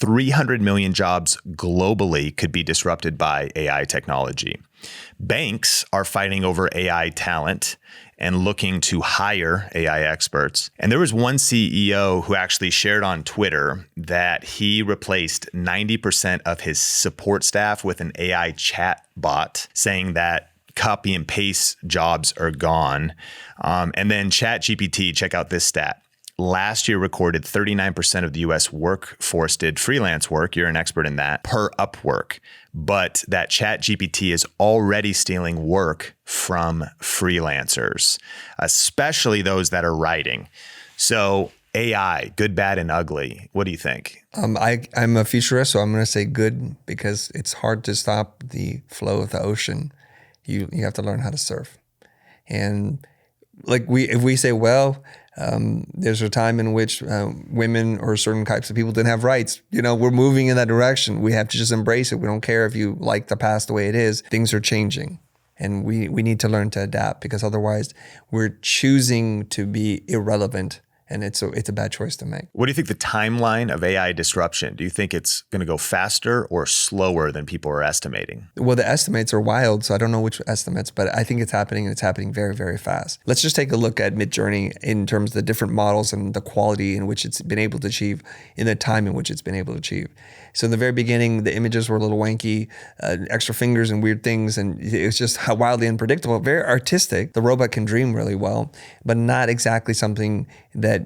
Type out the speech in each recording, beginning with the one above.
300 million jobs globally could be disrupted by AI technology. Banks are fighting over AI talent and looking to hire AI experts. And there was one CEO who actually shared on Twitter that he replaced 90% of his support staff with an AI chat bot, saying that copy and paste jobs are gone. And then ChatGPT, check out this stat. Last year recorded 39% of the US workforce did freelance work. You're an expert in that, per Upwork. But that ChatGPT is already stealing work from freelancers, especially those that are writing. So AI, good, bad, and ugly. What do you think? I'm a futurist, so I'm going to say good, because it's hard to stop the flow of the ocean. You have to learn how to surf. And like if we say, well, there's a time in which women or certain types of people didn't have rights. We're moving in that direction. We have to just embrace it. We don't care if you like the past the way it is. Things are changing. And we need to learn to adapt, because otherwise we're choosing to be irrelevant. And it's a bad choice to make. What do you think the timeline of AI disruption? Do you think it's going to go faster or slower than people are estimating? Well, the estimates are wild, so I don't know which estimates, but I think it's happening, and it's happening very, very fast. Let's just take a look at Midjourney in terms of the different models and the quality in which it's been able to achieve in the time in which it's been able to achieve. So in the very beginning, the images were a little wanky, extra fingers and weird things, and it was just wildly unpredictable, very artistic. The robot can dream really well, but not exactly something that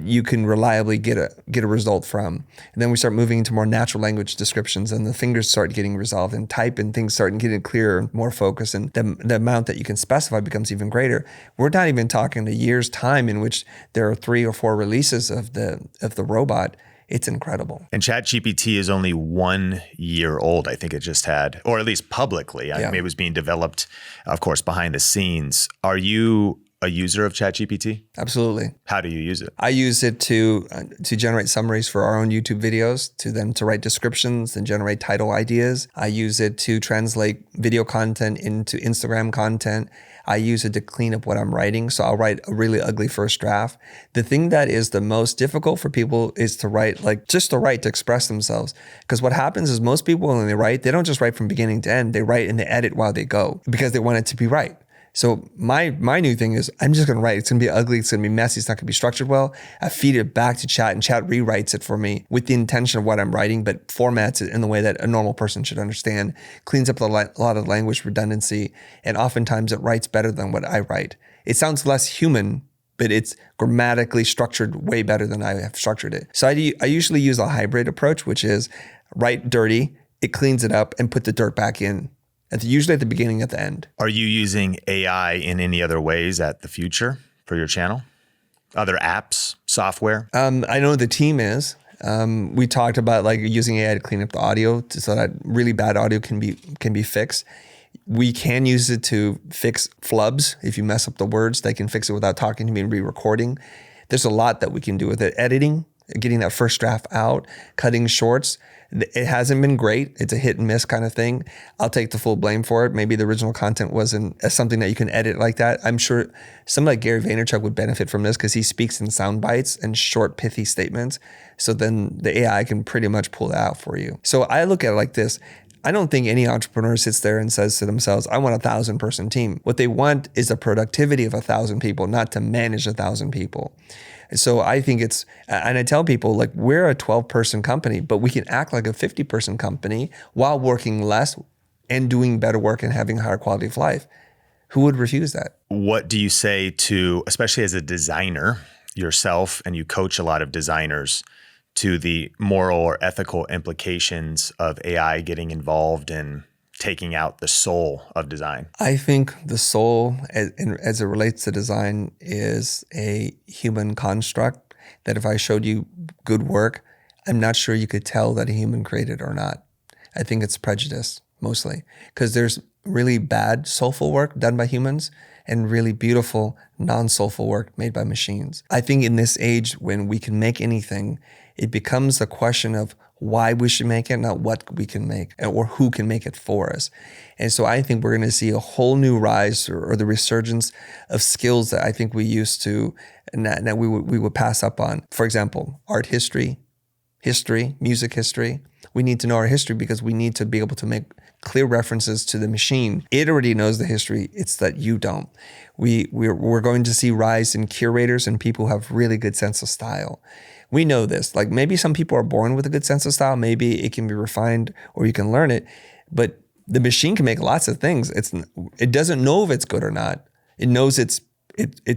you can reliably get a result from. And then we start moving into more natural language descriptions, and the fingers start getting resolved, and type and things start getting clearer, more focused, and the amount that you can specify becomes even greater. We're not even talking a year's time in which there are 3 or 4 releases of the robot. It's incredible. And ChatGPT is only 1 year old. I think it just had, or at least publicly. Yeah. I mean, it was being developed, of course, behind the scenes. Are you a user of ChatGPT? Absolutely. How do you use it? I use it to generate summaries for our own YouTube videos, to write descriptions and generate title ideas. I use it to translate video content into Instagram content. I use it to clean up what I'm writing. So I'll write a really ugly first draft. The thing that is the most difficult for people is to write, to express themselves. Because what happens is most people, when they write, they don't just write from beginning to end. They write and they edit while they go, because they want it to be right. So my new thing is, I'm just going to write. It's going to be ugly. It's going to be messy. It's not going to be structured well. I feed it back to chat, and chat rewrites it for me with the intention of what I'm writing, but formats it in the way that a normal person should understand, cleans up a lot of language redundancy, and oftentimes it writes better than what I write. It sounds less human, but it's grammatically structured way better than I have structured it. So I usually use a hybrid approach, which is write dirty, it cleans it up, and put the dirt back in. Usually at the beginning, at the end. Are you using AI in any other ways at the future for your channel? Other apps, software? I know the team is. We talked about using AI to clean up the audio so that really bad audio can be fixed. We can use it to fix flubs. If you mess up the words, they can fix it without talking to me and re-recording. There's a lot that we can do with it. Editing, getting that first draft out, cutting shorts. It hasn't been great. It's a hit and miss kind of thing. I'll take the full blame for it. Maybe the original content wasn't something that you can edit like that. I'm sure somebody like Gary Vaynerchuk would benefit from this, because he speaks in sound bites and short, pithy statements. So then the AI can pretty much pull that out for you. So I look at it like this. I don't think any entrepreneur sits there and says to themselves, I want a 1,000-person team. What they want is the productivity of 1,000 people, not to manage 1,000 people. So I think and I tell people, we're a 12-person company, but we can act like a 50-person company while working less and doing better work and having a higher quality of life. Who would refuse that? What do you say to, especially as a designer yourself, and you coach a lot of designers, to the moral or ethical implications of AI getting involved in taking out the soul of design? I think the soul, as it relates to design, is a human construct that if I showed you good work, I'm not sure you could tell that a human created or not. I think it's prejudice, mostly, because there's really bad soulful work done by humans and really beautiful non-soulful work made by machines. I think in this age when we can make anything, it becomes a question of why we should make it, not what we can make, or who can make it for us. And so I think we're going to see a whole new rise or the resurgence of skills that I think we used to, and that we would pass up on. For example, art history, history, music history. We need to know our history because we need to be able to make clear references to the machine. It already knows the history. It's that you don't. We're going to see rise in curators and people who have really good sense of style. We know this. Like maybe some people are born with a good sense of style. Maybe it can be refined or you can learn it. But the machine can make lots of things. It doesn't know if it's good or not. It knows it's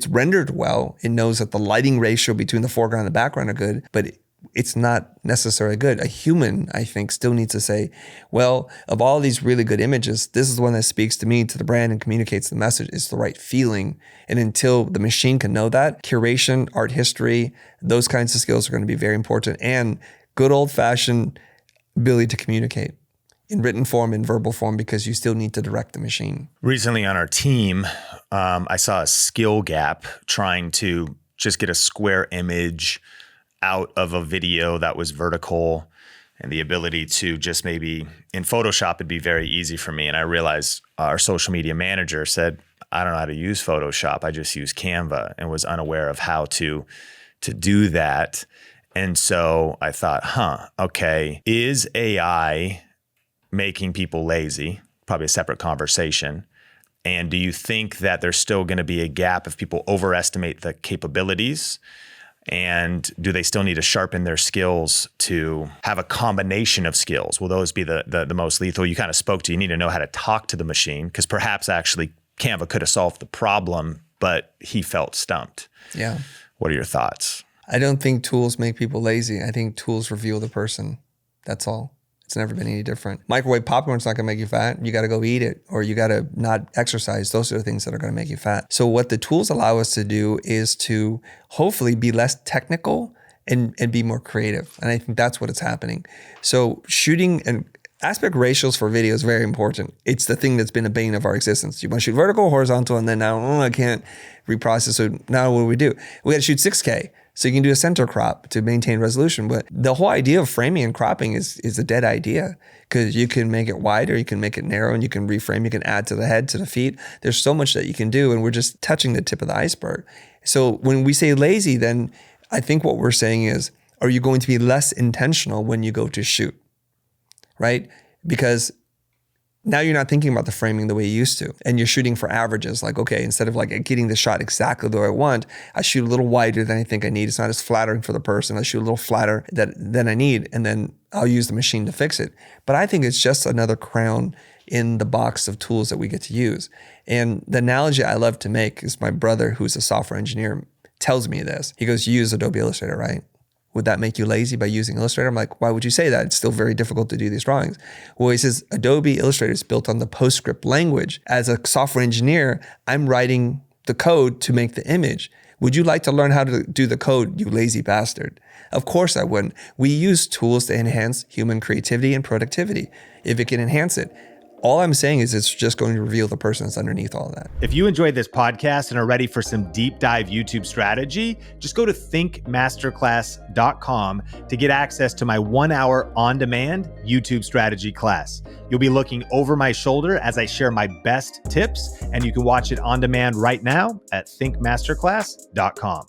rendered well. It knows that the lighting ratio between the foreground and the background are good, but it's not necessarily good. A human, I think, still needs to say, well, of all these really good images, this is the one that speaks to me, to the brand, and communicates the message. It's the right feeling. And until the machine can know that, curation, art history, those kinds of skills are going to be very important, and good old-fashioned ability to communicate in written form, in verbal form, because you still need to direct the machine. Recently on our team, I saw a skill gap trying to just get a square image out of a video that was vertical, and the ability to just maybe in Photoshop, it'd be very easy for me. And I realized our social media manager said, I don't know how to use Photoshop. I just use Canva, and was unaware of how to do that. And so I thought, okay, is AI making people lazy? Probably a separate conversation. And do you think that there's still going to be a gap if people overestimate the capabilities? And do they still need to sharpen their skills to have a combination of skills? Will those be the most lethal? You kind of spoke to, you need to know how to talk to the machine, because perhaps actually Canva could have solved the problem, but he felt stumped. Yeah. What are your thoughts? I don't think tools make people lazy. I think tools reveal the person. That's all. It's never been any different. Microwave popcorn's not gonna make you fat. You gotta go eat it, or you gotta not exercise. Those are the things that are gonna make you fat. So what the tools allow us to do is to hopefully be less technical and be more creative. And I think that's what is happening. So shooting and aspect ratios for video is very important. It's the thing that's been a bane of our existence. You want to shoot vertical, horizontal, and then now, I can't reprocess. So now what do? We gotta shoot 6K. So you can do a center crop to maintain resolution. But the whole idea of framing and cropping is a dead idea, because you can make it wider, you can make it narrow, and you can reframe, you can add to the head, to the feet. There's so much that you can do, and we're just touching the tip of the iceberg. So when we say lazy, then I think what we're saying is, are you going to be less intentional when you go to shoot, right? Because now you're not thinking about the framing the way you used to, and you're shooting for averages. Like, okay, instead of like getting the shot exactly the way I want, I shoot a little wider than I think I need. It's not as flattering for the person. I shoot a little flatter than I need, and then I'll use the machine to fix it. But I think it's just another crown in the box of tools that we get to use. And the analogy I love to make is my brother, who's a software engineer, tells me this. He goes, you use Adobe Illustrator, right? Would that make you lazy by using Illustrator? I'm like, why would you say that? It's still very difficult to do these drawings. Well, he says, Adobe Illustrator is built on the PostScript language. As a software engineer, I'm writing the code to make the image. Would you like to learn how to do the code, you lazy bastard? Of course I wouldn't. We use tools to enhance human creativity and productivity, if it can enhance it. All I'm saying is it's just going to reveal the person that's underneath all of that. If you enjoyed this podcast and are ready for some deep dive YouTube strategy, just go to thinkmasterclass.com to get access to my 1-hour on-demand YouTube strategy class. You'll be looking over my shoulder as I share my best tips, and you can watch it on demand right now at thinkmasterclass.com.